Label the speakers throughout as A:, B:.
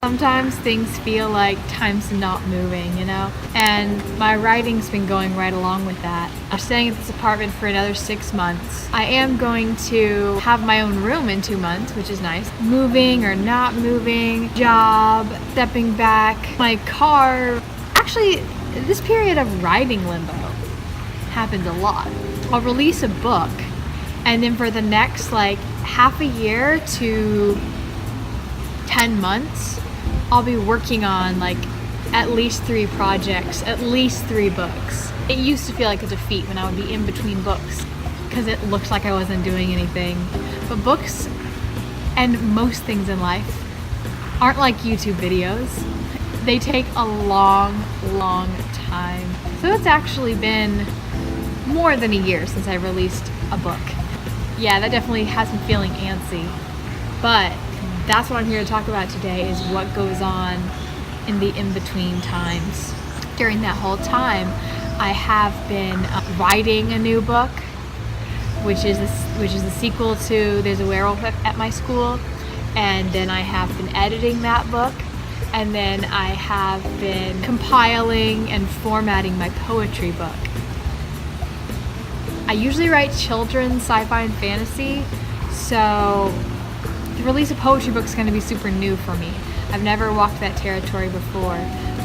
A: Sometimes things feel like time's not moving, you know? And my writing's been going right along with that. I'm staying at this apartment for another 6 months. I am going to have my own room in 2 months, which is nice. Moving or not moving, job, stepping back, my car. Actually, this period of writing limbo happened a lot. I'll release a book, and then for the next like half a year to 10 months, I'll be working on like at least 3 projects, at least 3 books. It used to feel like a defeat when I would be in between books because it looked like I wasn't doing anything. But books and most things in life aren't like YouTube videos. They take a long, long time. So it's actually been more than a year since I released a book. Yeah, that definitely has me feeling antsy. But that's what I'm here to talk about today, is what goes on in the in-between times. During that whole time, I have been writing a new book, which is the sequel to There's a Werewolf at My School, and then I have been editing that book, and then I have been compiling and formatting my poetry book. I usually write children's sci-fi and fantasy, so the release of poetry book is going to be super new for me. I've never walked that territory before,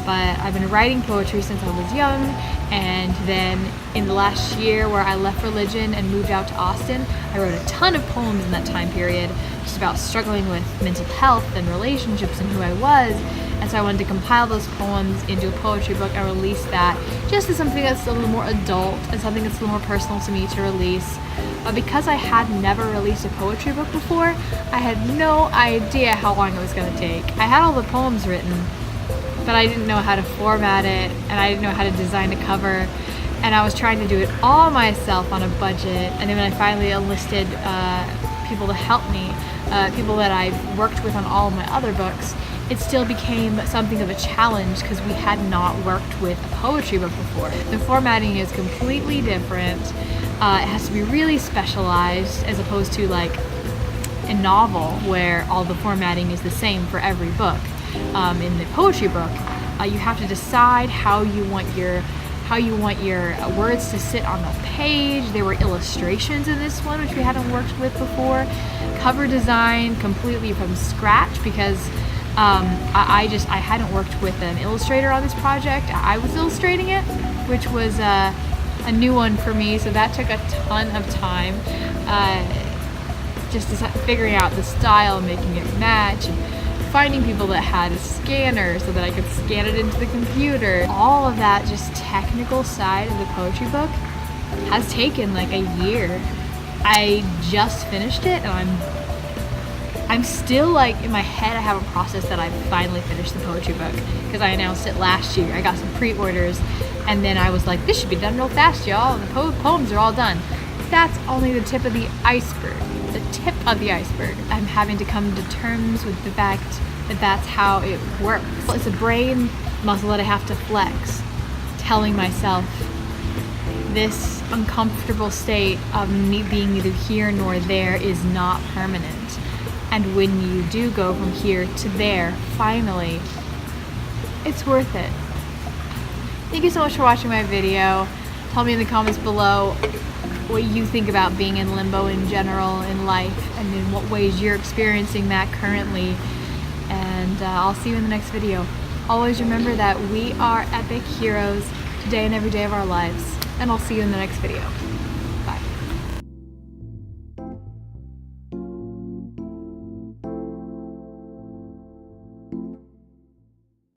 A: but I've been writing poetry since I was young, and then in the last year where I left religion and moved out to Austin, I wrote a ton of poems in that time period, just about struggling with mental health and relationships and who I was. And so I wanted to compile those poems into a poetry book and release that just as something that's a little more adult and something that's a little more personal to me to release. But because I had never released a poetry book before, I had no idea how long it was going to take. I had all the poems written, but I didn't know how to format it, and I didn't know how to design a cover, and I was trying to do it all myself on a budget. And then when I finally enlisted people to help me, people that I've worked with on all of my other books, it still became something of a challenge because we had not worked with a poetry book before. The formatting is completely different. It has to be really specialized, as opposed to like a novel where all the formatting is the same for every book. In the poetry book, you have to decide how you want your words to sit on the page. There were illustrations in this one, which we hadn't worked with before. Cover design completely from scratch, because I hadn't worked with an illustrator on this project. I was illustrating it, which was a new one for me, so that took a ton of time. Just figuring out the style, making it match, and finding people that had a scanner so that I could scan it into the computer. All of that just technical side of the poetry book has taken like a year. I just finished it, and I'm still like, in my head I haven't processed that I finally finished the poetry book, because I announced it last year. I got some pre-orders, and then I was like, this should be done real fast, y'all. The poems are all done. That's only the tip of the iceberg. The tip of the iceberg. I'm having to come to terms with the fact that that's how it works. It's a brain muscle that I have to flex, telling myself this uncomfortable state of me being neither here nor there is not permanent. And when you do go from here to there, finally, it's worth it. Thank you so much for watching my video. Tell me in the comments below what you think about being in limbo in general in life, and in what ways you're experiencing that currently. And I'll see you in the next video. Always remember that we are epic heroes today and every day of our lives. And I'll see you in the next video.